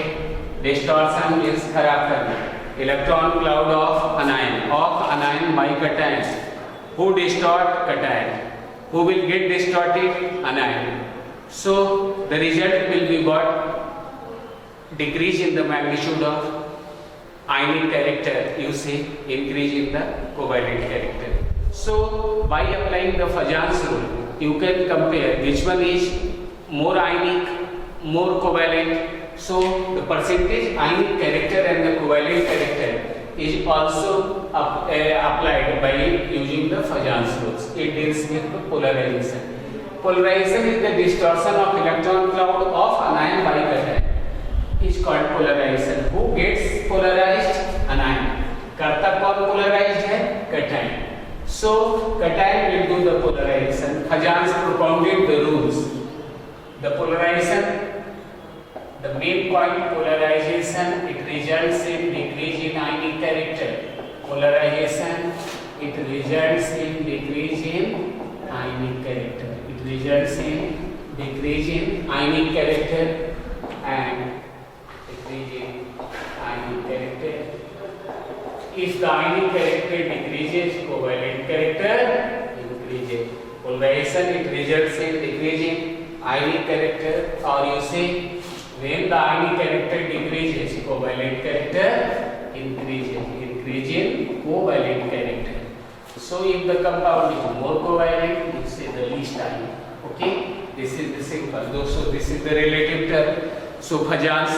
distortion means खराब करना. Electron cloud of anion by cation. Who distort? Cation. Who will get distorted? Anion. So the result will be what? Decrease in the magnitude of ionic character, you say, increase in the covalent character. So by applying the Fajans rule, you can compare which one is more ionic, more covalent. So the percentage ionic character and the covalent character is also applied by using the Fajans rules. It deals with the polarization. Polarization is the distortion of electron cloud of anion by cation. Is called polarization. Who gets polarized? Anion. करता कौन polarized है? Cation. So cation will do the polarization. Fajans propounded the rules. The polarization, the main point polarization, it results in decrease in ionic character. Polarization, it results in decrease in ionic character. It results in decrease in ionic character and decrease in ionic character. If the ionic character decreases, covalent character increases. Polarization, it results in decrease in ionic character, or you say when the ionic character decreases, covalent character increases. Increase in covalent character. So if the compound is more covalent, you say the least ionic. Okay, this is the simple. So this is the relative term. So Fajans,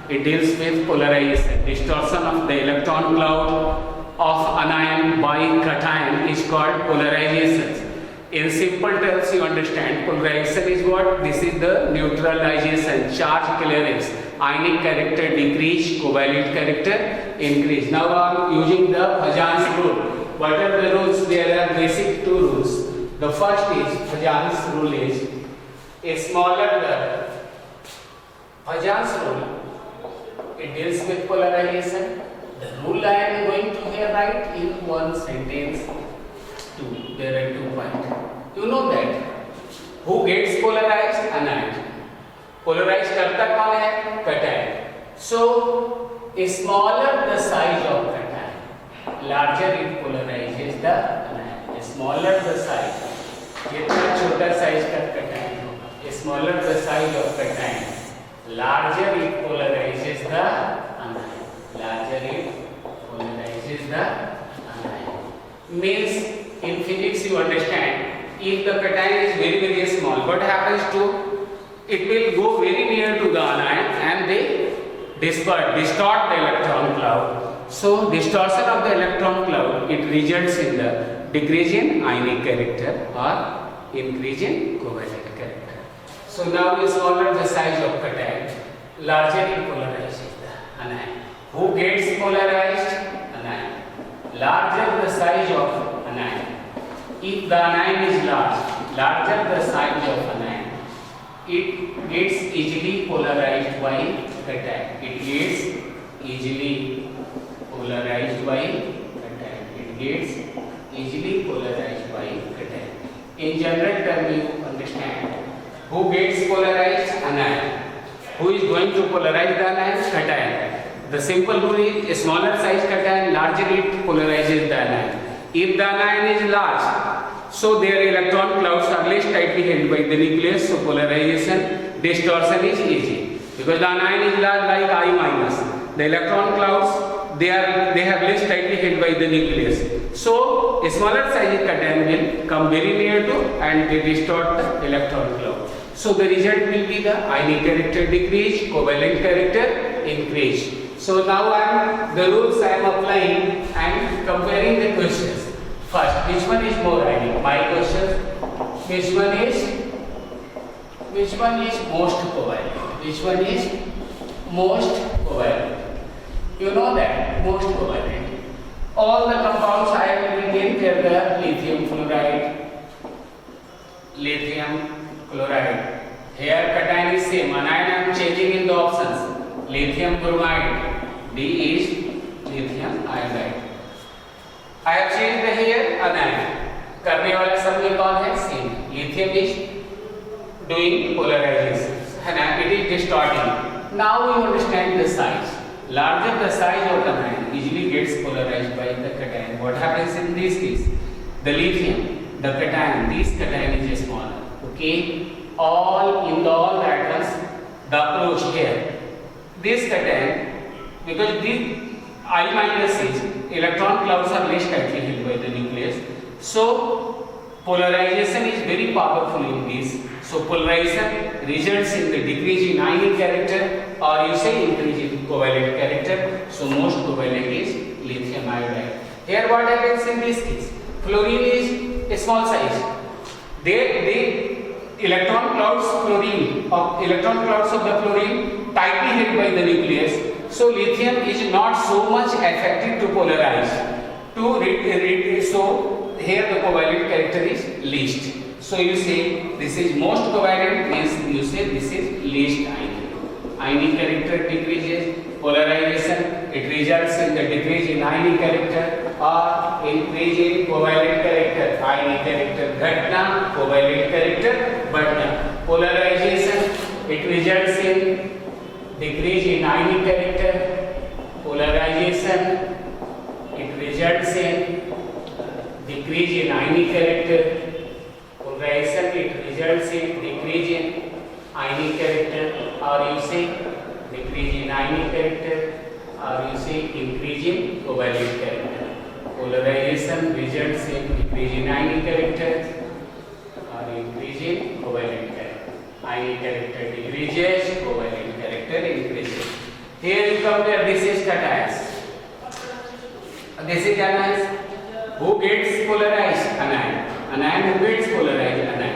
it deals with polarization. Distortion of the electron cloud of anion by cation is called polarization. In simple terms, you understand polarization is what? This is the neutralization, charge clearance. Ionic character decrease, covalent character increase. Now I am using the Fajans rule. What are the rules? There are basic two rules. The first is Fajans rule is a smaller the Fajans rule, it deals with polarization. The rule I am going to here write in one sentence. There are 2 points. You know that who gets polarized? Anion. Polarized करता कौन है? Cation. So smaller the size of cation, larger it polarizes the anion. Smaller the size, जितना छोटा size का cation होगा, smaller the size of cation, larger it polarizes the anion. Larger it polarizes the anion. Means in physics you understand, if the cation is very very small, what happens to it? Will go very near to the anion and they distort the electron cloud. So distortion of the electron cloud, it results in the decrease in ionic character or increase in covalent character. So now the smaller the size of cation, larger it polarizes the anion. Who gets polarized? Anion. Larger the size of anion. If the anion is larger the size of anion, it gets easily polarized by cation. It gets easily polarized by cation. It gets easily polarized by cation. In general term, you understand who gets polarized? Anion. Who is going to polarize the anion? Cation. The simple rule is a smaller size cation, larger it polarizes the anion. If the anion is large, so their electron clouds are less tightly held by the nucleus, so polarization, distortion is easy. Because the anion is large like I minus, the electron clouds, they have less tightly held by the nucleus. So a smaller size cation will come very near to and they distort the electron cloud. So the result will be the ionic character decrease, covalent character increase. So now the rules I am applying and comparing the questions. First, which one is more ionic? My question, which one is most covalent? Which one is most covalent? You know that most covalent. All the compounds I have written here, the lithium chloride. Here cation is same. Anion I am changing in the options. Lithium bromide. D is lithium iodide. I have changed here anion. करने वाला सब में कौन है? Same. Lithium is doing polarization. And it is distorting. Now you understand the size. Larger the size of the anion, easily gets polarized by the cation. What happens in this case? The lithium, the cation, this cation is smaller. Okay, all the atoms, the approach here. This cation, because this I minus is electron clouds are less tightly held by the nucleus, so polarization is very powerful in this. So polarization results in the decrease in ionic character, or you say increase in covalent character. So most covalent is lithium iodide. Here what happens in this case? Fluorine is a small size. The electron clouds of the fluorine tightly held by the nucleus. So lithium is not so much affected to polarize. So here the covalent character is least. So you say this is most covalent, means you say this is least ionic. Ionic character decreases, polarization, it results in the decrease in ionic character or increase in covalent character. Ionic character घटना, covalent character बढ़ना. Polarization, it results in decrease in ionic character. Polarization, it results in decrease in ionic character. Polarization, it results in decrease in ionic character, or you say decrease in ionic character, or you say increase in covalent character. Polarization results in decrease in ionic character or increase in covalent character. Ionic character decreases, covalent character increases. Here you compare, this is cations, this is anions. Who gets polarized? Anion. Anion who gets polarized? Anion.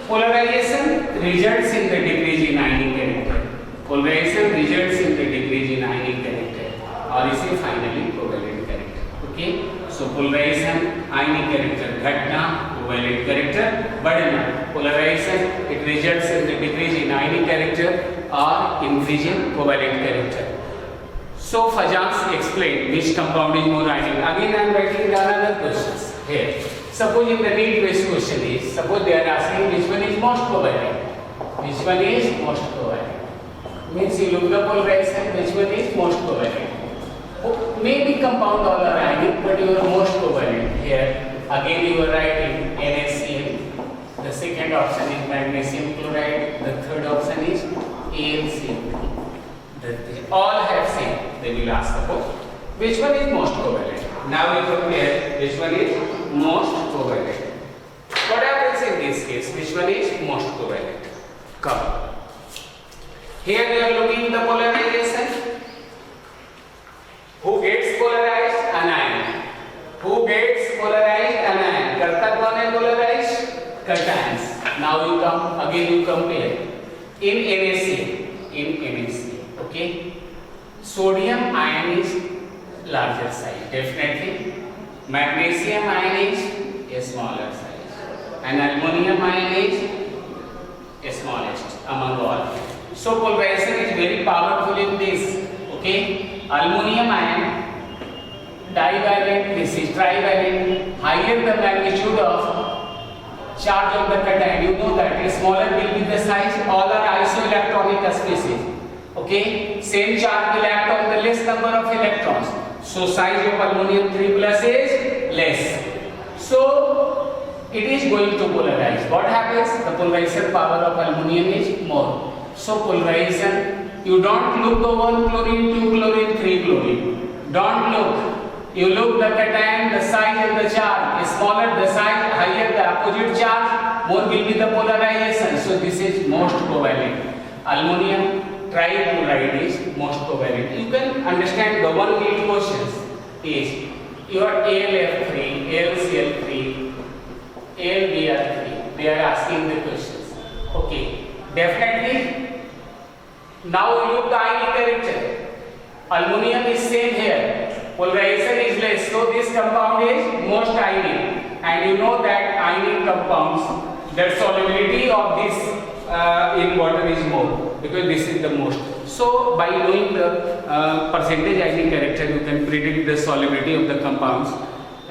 Polarization results in the decrease in ionic character. Polarization results in the decrease in ionic character, or is it finally covalent character. Okay. So polarization, ionic character घटना, covalent character बढ़ना. Polarization, it results in the decrease in ionic character or increase in covalent character. So Fajans explained which compound is more ionic. Again I am writing another questions here. Suppose in the need based question is, suppose they are asking which one is most covalent. Which one is most covalent? Means you look the polarization, which one is most covalent. Maybe compound all are ionic, but you are most covalent. Here again you are writing NaCl. The second option is magnesium chloride. The third option is AlCl. They all have same. They will ask about which one is most covalent. Now we compare which one is most covalent. What happens in this case? Which one is most covalent? Come. Here we are looking the polarization. Who gets polarized? Anion. Who gets polarized? Anion. करता कौन है polarized? Cations. Now you come again. You compare in NaCl. Okay. Sodium ion is larger size, definitely. Magnesium ion is a smaller size, and aluminum ion is smallest among all. So polarization is very powerful in this. Okay, aluminum ion divalent, this is trivalent. Higher the magnitude of charge of the cation, you know that smaller will be the size. All are isoelectronic species. Okay, same charge will act on the less number of electrons. So size of aluminum 3 plus is less. So it is going to polarize. What happens? The polarization power of aluminum is more. So polarization You don't look the 1 chlorine, 2 chlorine, 3 chlorine. Don't look. You look the cation, the size and the charge. Smaller the size, higher the opposite charge, more will be the polarization. So this is most covalent. Aluminum trichloride is most covalent. You can understand the one need questions is your AlF3, AlCl3, AlBr3. They are asking the questions. Okay, definitely. Now look the ionic character. Aluminum is same here. Polarization is less, so this compound is most ionic, and you know that ionic compounds, the solubility of this in water is more, because this is the most. So by knowing the percentage ionic character, you can predict the solubility of the compounds.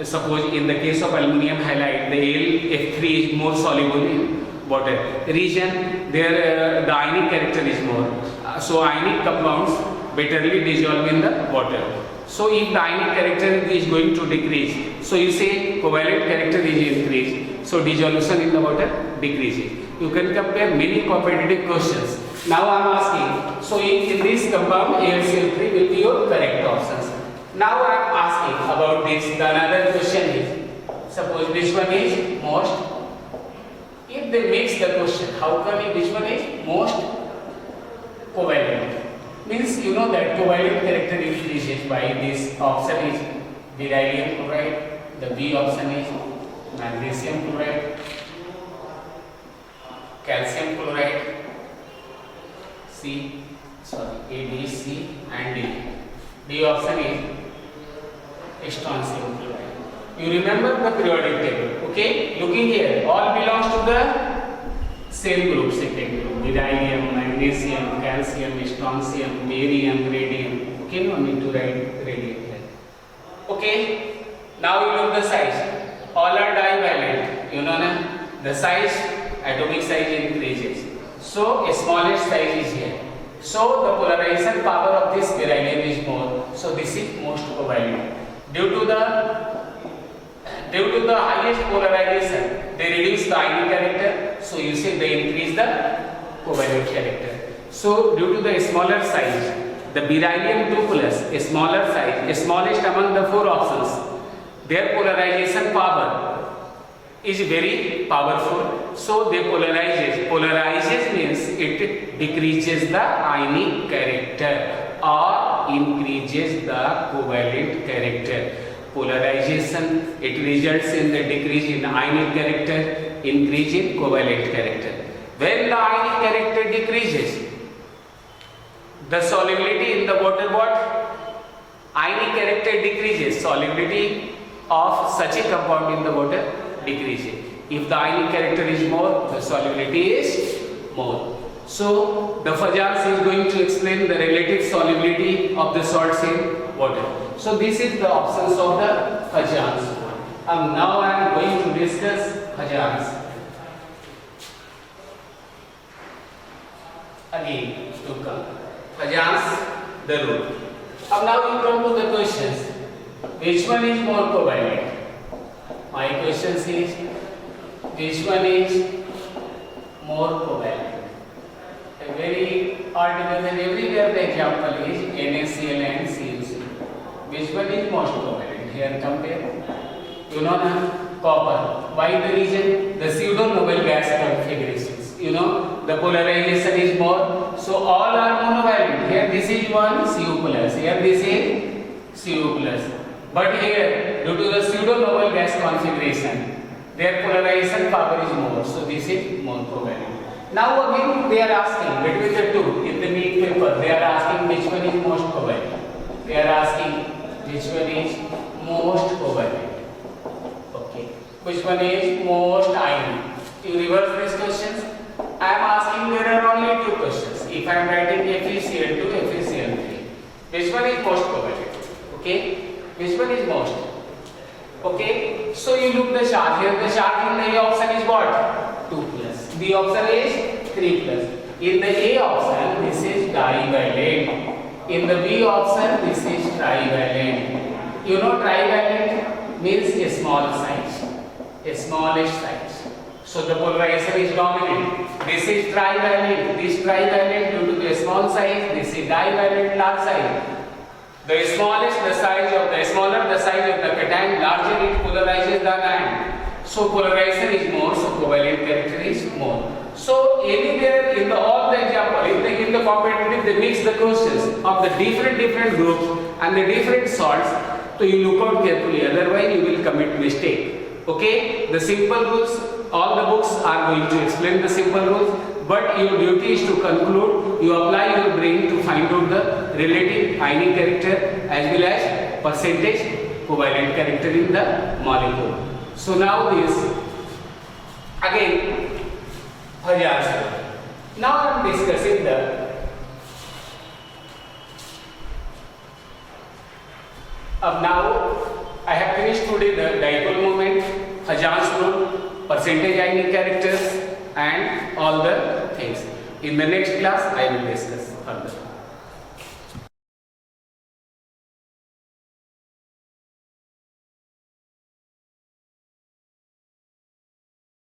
Suppose in the case of aluminum halide, the AlF3 is more soluble in water region, there the ionic character is more. So ionic compounds betterly dissolve in the water. So if the ionic character is going to decrease, so you say covalent character is increased, so dissolution in the water decreases. You can compare many competitive questions. Now I am asking, so in this compound AlCl3 will be your correct options. Now I am asking about this. The another question is, suppose this one is most. If they mix the question, how come this one is most covalent? Means you know that covalent character increases by this option is beryllium chloride, the B option is magnesium chloride, calcium chloride, A, B, C and D. D option is strontium chloride. You remember the periodic table, okay? Looking here, all belongs to the same group, second group, beryllium, magnesium, calcium, strontium, barium, radium. Okay, no need to write radium here. Okay, now you look the size. All are divalent. You know na? The size, atomic size increases. So a smallest size is here. So the polarization power of this beryllium is more. So this is most covalent. Due to the highest polarization, they reduce the ionic character. So you say they increase the covalent character. So due to the smaller size, the beryllium 2 plus, a smaller size, smallest among the 4 options, their polarization power is very powerful. So they polarizes. Polarizes means it decreases the ionic character or increases the covalent character. Polarization, it results in the decrease in ionic character, increase in covalent character. When the ionic character decreases, the solubility in the water what? Ionic character decreases, solubility of such a compound in the water decreases. If the ionic character is more, the solubility is more. So the Fajans is going to explain the relative solubility of the salts in water. So this is the options of the Fajans. Now I am going to discuss Fajans. Again to come. Fajans, the rule. Now you come to the questions. Which one is more covalent? My question is, which one is more covalent? A very altogether everywhere the example is NaCl and CuC. Which one is most covalent? Here compare. You know na, copper. Why the reason? The pseudo-noble gas configurations. You know, the polarization is more. So all are monovalent. Here this is one Cu plus. Here this is Cu plus. But here, due to the pseudo-noble gas configuration, their polarization power is more. So this is more covalent. Now again they are asking between the two in the NEET paper. They are asking which one is most covalent. They are asking which one is most covalent. Okay. Which one is most ionic? You reverse these questions. I am asking there are only two questions. If I am writing FeCl2, FeCl3, which one is most covalent? Okay. Which one is most? Okay. So you look the charge here. The charge in the A option is what? 2 plus. B option is 3 plus. In the A option, this is divalent. In the B option, this is trivalent. You know trivalent means a small size, a smallish size. So the polarization is dominant. This is trivalent. This trivalent due to the small size. This is divalent, large size. The smallest the size of the smaller the size of the cation, larger it polarizes the ion. So polarization is more, so covalent character is more. So anywhere in the all the example, in the competitive they mix the questions of the different groups and the different salts. So you look out carefully, otherwise you will commit mistake. Okay, the simple rules, all the books are going to explain the simple rules, but your duty is to conclude, you apply your brain to find out the relative ionic character as well as percentage covalent character in the molecule. So now this, again, now I am discussing the now I have finished today the dipole moment, Hajan's rule, percentage ionic characters and all the things. In the next class I will discuss further.